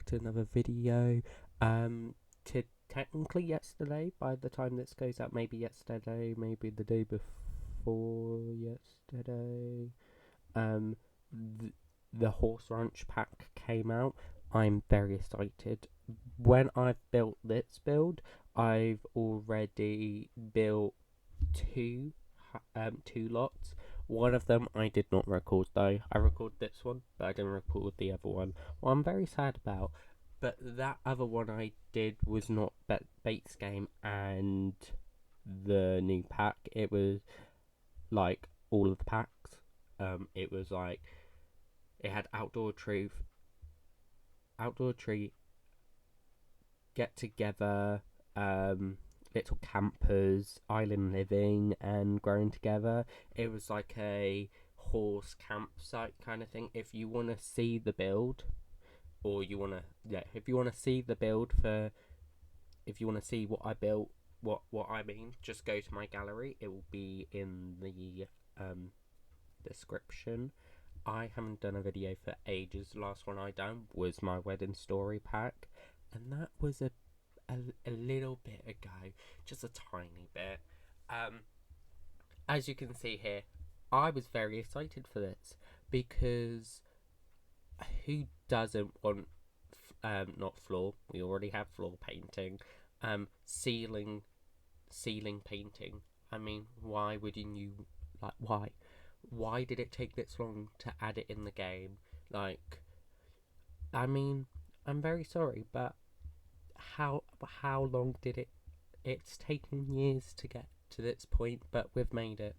to another video. To technically yesterday, by the time this goes out, maybe yesterday, maybe the day before yesterday. Um, the Horse Ranch pack came out. I'm very excited. When I've built this build, I've already built two two lots. One of them I did not record though. I recorded this one, but I didn't record the other one. What I'm very sad about. But that other one I did was not base game and the new pack. It was like all of the packs. It was like it had outdoor tree, get together, little campers, island living, and growing together. It was like a horse campsite kind of thing. If you want to see the build, or you want to, yeah, if you want to see the build for, if you want to see what I built, what I mean, just go to my gallery. It will be in the description. I haven't done a video for ages. The last one I done was my wedding story pack, and that was a little bit ago, just a tiny bit. As you can see here, I was very excited for this because who doesn't want not floor? We already have floor painting, ceiling painting. I mean, why wouldn't you like why? Why did it take this long to add it in the game? Like, I mean, I'm very sorry, but how long did it? It's taken years to get to this point, but we've made it.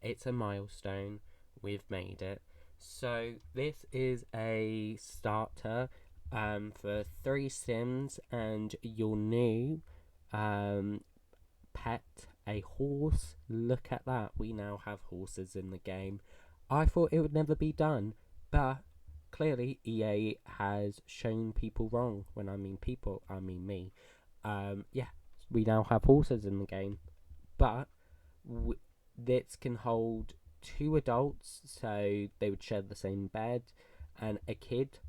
It's a milestone. We've made it. So this is a starter for 3 Sims and your new pet, a horse. Look at that. We now have horses in the game. I thought it would never be done, but clearly EA has shown people wrong. When I mean people, I mean me. Yeah, we now have horses in the game, but this can hold 2 adults, so they would share the same bed, and a kid,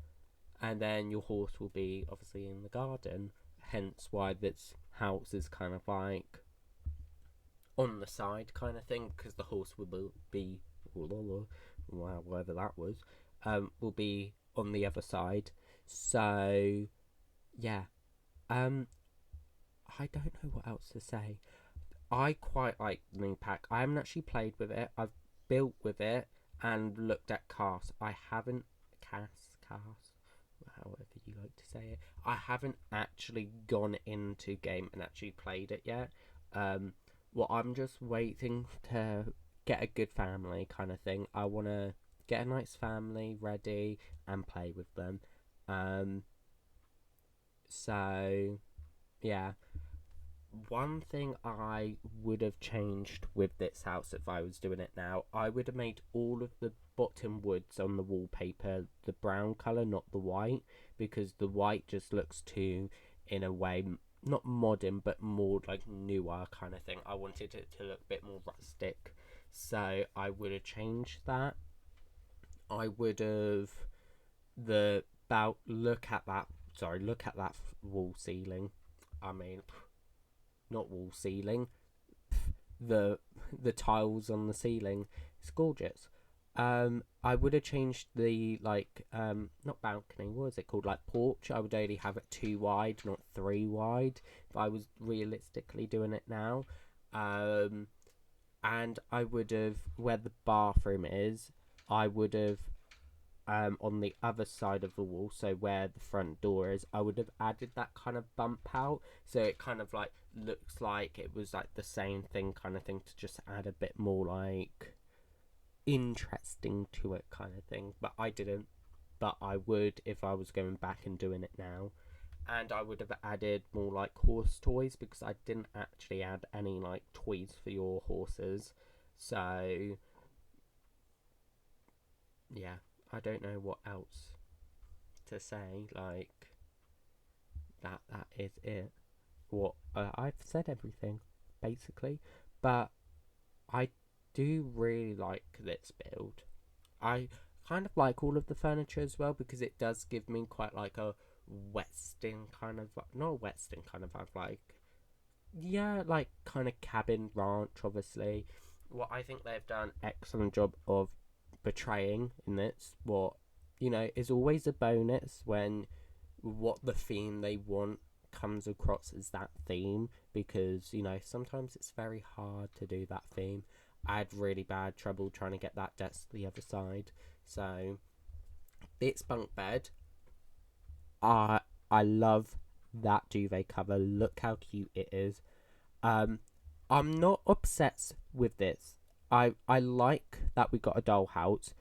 and then your horse will be obviously in the garden. Hence why this house is kind of like on the side kind of thing, because the horse will be whatever that was, will be on the other side. So yeah, I don't know what else to say. I quite like the new pack. I haven't actually played with it. I've built with it and looked at casts. I haven't cast, however you like to say it. I haven't actually gone into game and actually played it yet. Well, I'm just waiting to get a good family kind of thing. I want to get a nice family ready and play with them. So yeah, one thing I would have changed with this house if I was doing it now, I would have made all of the bottom woods on the wallpaper the brown colour, not the white, because the white just looks too, in a way, not modern, but more like newer kind of thing. I wanted it to look a bit more rustic, so I would have changed that. I would have look at that wall ceiling. I mean, not wall ceiling, the tiles on the ceiling. It's gorgeous. I would have changed the not balcony. What is it called? Like porch. I would only have it 2 wide, not 3 wide. If I was realistically doing it now, and I would have where the bathroom is. I would have on the other side of the wall, so where the front door is, I would have added that kind of bump out, so it kind of like looks like it was like the same thing kind of thing, to just add a bit more like interesting to it kind of thing. But I didn't, but I would if I was going back and doing it now. And I would have added more like horse toys, because I didn't actually add any like toys for your horses. So yeah, I don't know what else to say. Like that is it. What I've said everything basically, but I do really like this build. I kind of like all of the furniture as well, because it does give me quite like a Western kind of, not Western kind of vibe, like, yeah, like kind of cabin ranch, obviously. What I think they've done excellent job of portraying in this, what, is always a bonus when what the theme they want comes across as that theme, because sometimes it's very hard to do that theme. I had really bad trouble trying to get that desk to the other side. So it's bunk bed. I love that duvet cover. Look how cute it is. um I'm not obsessed with this. I like that we got a dollhouse,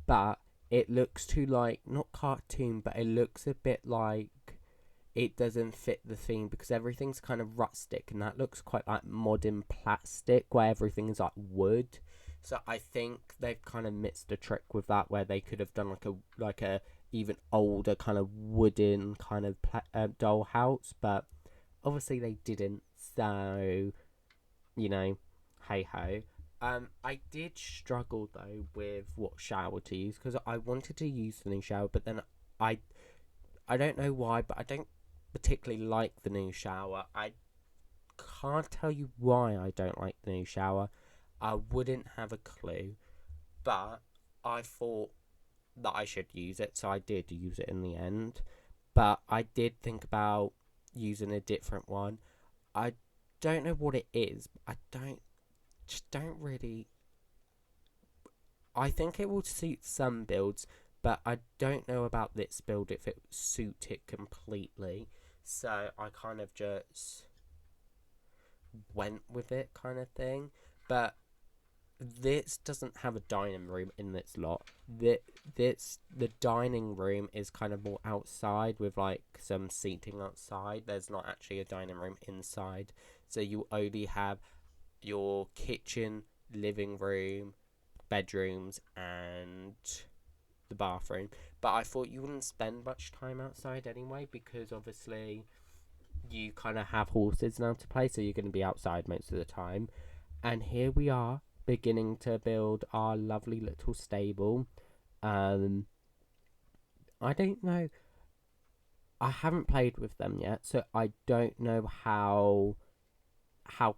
but it looks too, like, not cartoon, but it looks a bit like it doesn't fit the theme, because everything's kind of rustic, and that looks quite like modern plastic where everything is like wood. So I think they've kind of missed a trick with that, where they could have done like a even older kind of wooden kind of dollhouse, but obviously they didn't. So you know, hey ho. I did struggle though with what shower to use, because I wanted to use the new shower, but then I I don't know why, but I don't particularly like the new shower. I can't tell you why I don't like the new shower. I wouldn't have a clue, but I thought that I should use it, so I did use it in the end. But I did think about using a different one. I don't know what it is. I don't really. I think it will suit some builds, but I don't know about this build if it suit it completely. So I kind of just went with it, kind of thing. But this doesn't have a dining room in this lot. The dining room is kind of more outside with like some seating outside. There's not actually a dining room inside, so you only have your kitchen, living room, bedrooms, and the bathroom. But I thought you wouldn't spend much time outside anyway, because obviously you kind of have horses now to play, so you're going to be outside most of the time. And here we are, beginning to build our lovely little stable. Um, I don't know. I haven't played with them yet, so I don't know how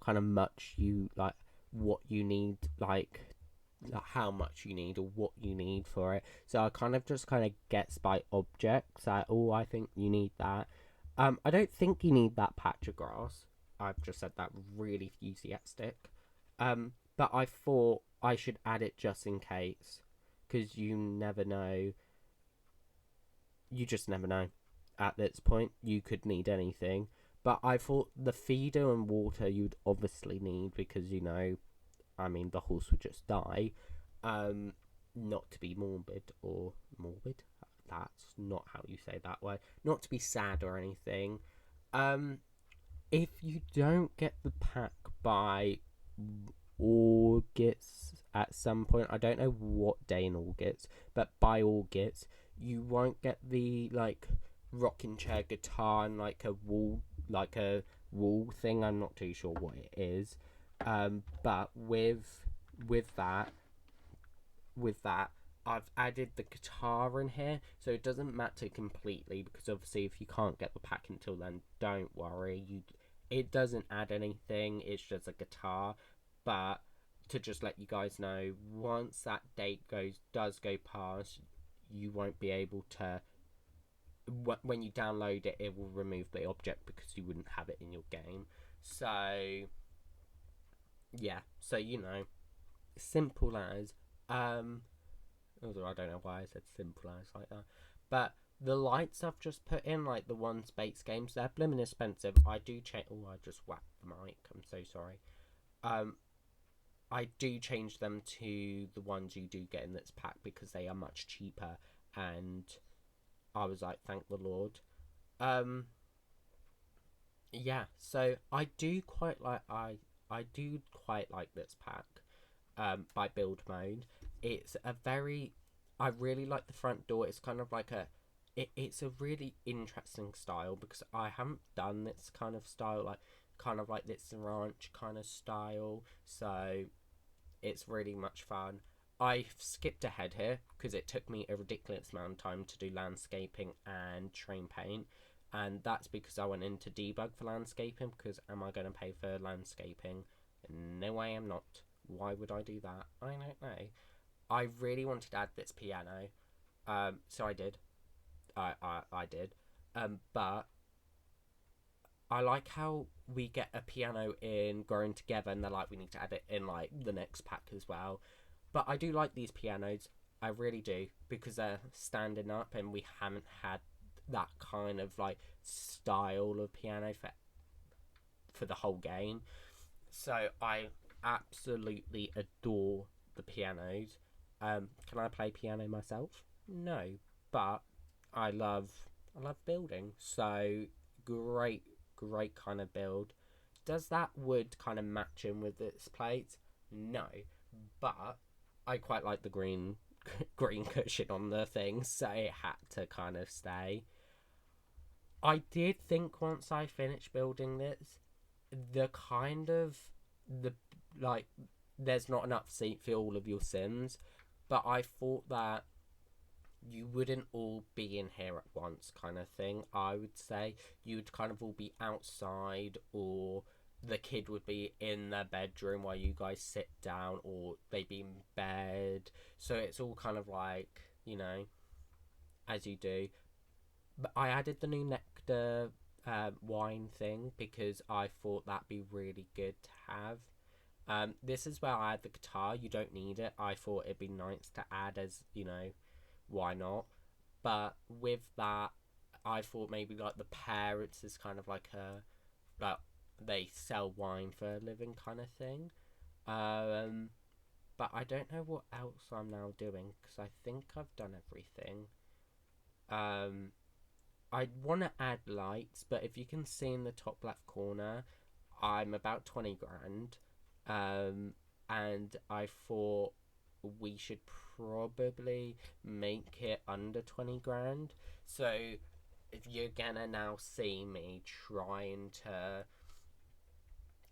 kind of much you like, what you need, like how much you need or what you need for it. So I kind of just kind of guess by objects. Like, oh, I think you need that. I don't think you need that patch of grass. I've just said that really enthusiastic. But I thought I should add it just in case, because you never know. You just never know. At this point, you could need anything. But I thought the feeder and water you'd obviously need, because I mean, the horse would just die. Um, Not to be morbid or morbid. That's not how you say that word. Not to be sad or anything. Um, if you don't get the pack by August at some point, I don't know what day in August, but by August, you won't get the like rocking chair guitar and like a wall thing. I'm not too sure what it is. But with that with that, I've added the guitar in here, so it doesn't matter completely, because obviously if you can't get the pack until then, don't worry. It doesn't add anything. It's just a guitar. But to just let you guys know, once that date does go past, you won't be able to. When you download it, it will remove the object because you wouldn't have it in your game. So yeah, so simple as. Although I don't know why I said simple as like that. But the lights I've just put in, like the one Space Games, they're blimmin' expensive. I do change. Oh, I just whacked the mic. I'm so sorry. Um, I do change them to the ones you do get in this pack, because they are much cheaper. And I was like, thank the Lord. Um, yeah. So I do quite like this pack. By build mode. It's a very, I really like the front door. It's kind of like it's a really interesting style, because I haven't done this kind of style, like kind of like this ranch kind of style. So it's really much fun. I've skipped ahead here because it took me a ridiculous amount of time to do landscaping and train paint. And that's because I went into debug for landscaping. Because am I going to pay for landscaping? No, I am not. Why would I do that? I don't know. I really wanted to add this piano, so I did. I did. But I like how we get a piano in growing together, and they're like, we need to add it in like the next pack as well. But I do like these pianos. I really do because they're standing up, and we haven't had that kind of like style of piano for the whole game. So I absolutely adore the pianos. Can I play piano myself? No, but I love I love building. So great, great kind of build. Does that wood kind of match in with its plate? No, but I quite like the green green cushion on the thing, so it had to kind of stay. I did think once I finished building this, the kind of the like there's not enough seat for all of your sims, but I thought that you wouldn't all be in here at once kind of thing. I would say you'd kind of all be outside, or the kid would be in their bedroom while you guys sit down, or they'd be in bed. So it's all kind of like, as you do. But I added the new nectar wine thing because I thought that'd be really good to have. This is where I add the guitar. You don't need it. I thought it'd be nice to add, as why not? But with that, I thought maybe like the parents is kind of like a like they sell wine for a living kind of thing. Um, but I don't know what else I'm now doing because I think I've done everything. Um, I want to add lights, but if you can see in the top left corner, I'm about 20 grand. Um, and I thought we should probably make it under 20 grand. So if you're gonna now see me trying to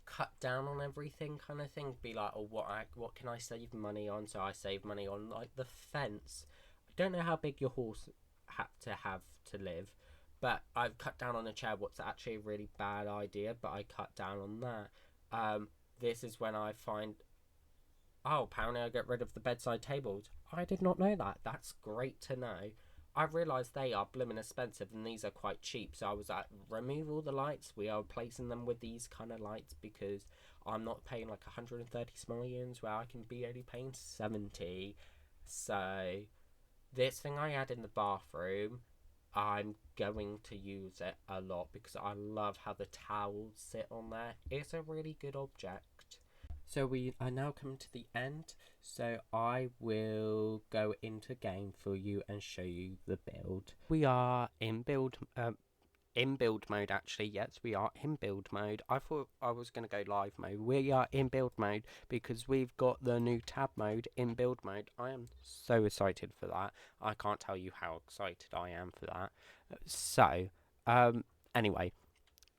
cut down on everything kind of thing, be like, oh, what can I save money on? So I save money on like the fence. I don't know how big your horse had to have to live, but I've cut down on a chair. What's actually a really bad idea, but I cut down on that. This is when I find, oh, apparently I get rid of the bedside tables. I did not know that. That's great to know. I realised they are blooming expensive and these are quite cheap. So I was like, remove all the lights. We are replacing them with these kind of lights because I'm not paying like 130 simoleons where I can be only paying 70. So this thing I had in the bathroom, I'm going to use it a lot because I love how the towels sit on there. It's a really good object. So we are now coming to the end. So I will go into game for you and show you the build. We are in build mode actually. Yes, we are in build mode. I thought I was going to go live mode. We are in build mode because we've got the new tab mode in build mode. I am so excited for that. I can't tell you how excited I am for that. So, anyway,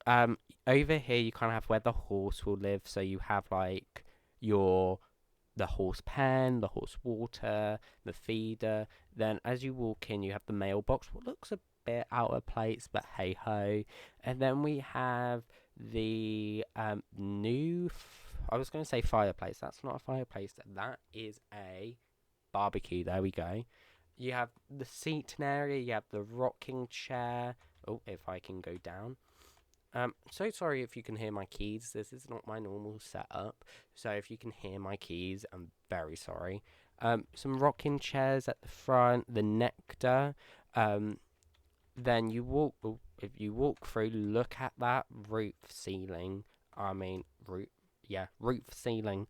um, over here you kind of have where the horse will live. So you have like your the horse pen, the horse water, the feeder. Then as you walk in, you have the mailbox, what looks a bit out of place, but hey ho. And then we have the I was going to say fireplace. That's not a fireplace. That is a barbecue. There we go. You have the seating area. You have the rocking chair. Oh, if I can go down. So sorry if you can hear my keys. This is not my normal setup. So if you can hear my keys, I'm very sorry. Some rocking chairs at the front, the nectar. Then you walk. If you walk through, look at that roof ceiling. I mean, roof ceiling.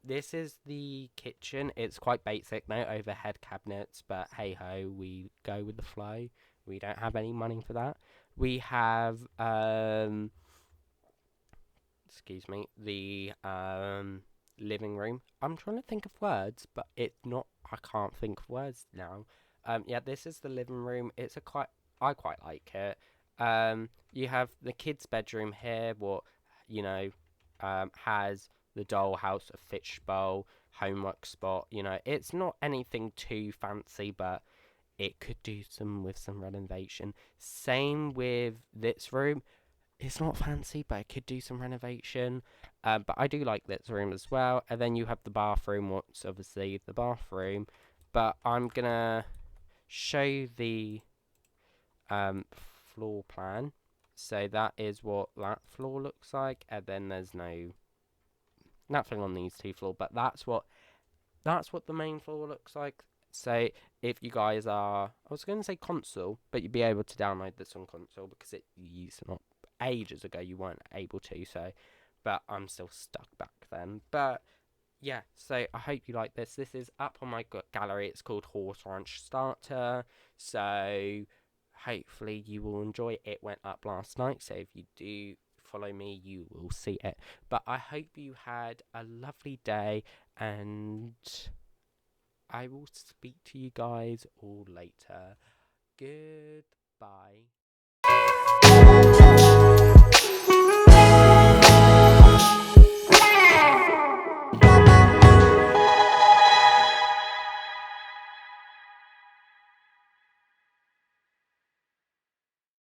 This is the kitchen. It's quite basic, no overhead cabinets, but hey ho, we go with the flow. We don't have any money for that. We have excuse me, the living room. I'm trying to think of words, but it's not. I can't think of words now. Yeah, this is the living room. It's a quite. I quite like it. You have the kids' bedroom here. What has the dollhouse, a fishbowl, homework spot. You know, it's not anything too fancy, but it could do some with some renovation. Same with this room. It's not fancy, but it could do some renovation. But I do like this room as well. And then you have the bathroom, what's obviously the bathroom. But I'm gonna show the floor plan. So that is what that floor looks like, and then there's nothing on these two floors, but that's what the main floor looks like. So if you guys are, I was going to say console, but you'd be able to download this on console because it used not ages ago you weren't able to. So, but I'm still stuck back then. But yeah, so I hope you like this. This is up on my gallery. It's called Horse Ranch Starter. So hopefully you will enjoy it. It went up last night, so if you do follow me, you will see it. But I hope you had a lovely day, and I will speak to you guys all later. Goodbye.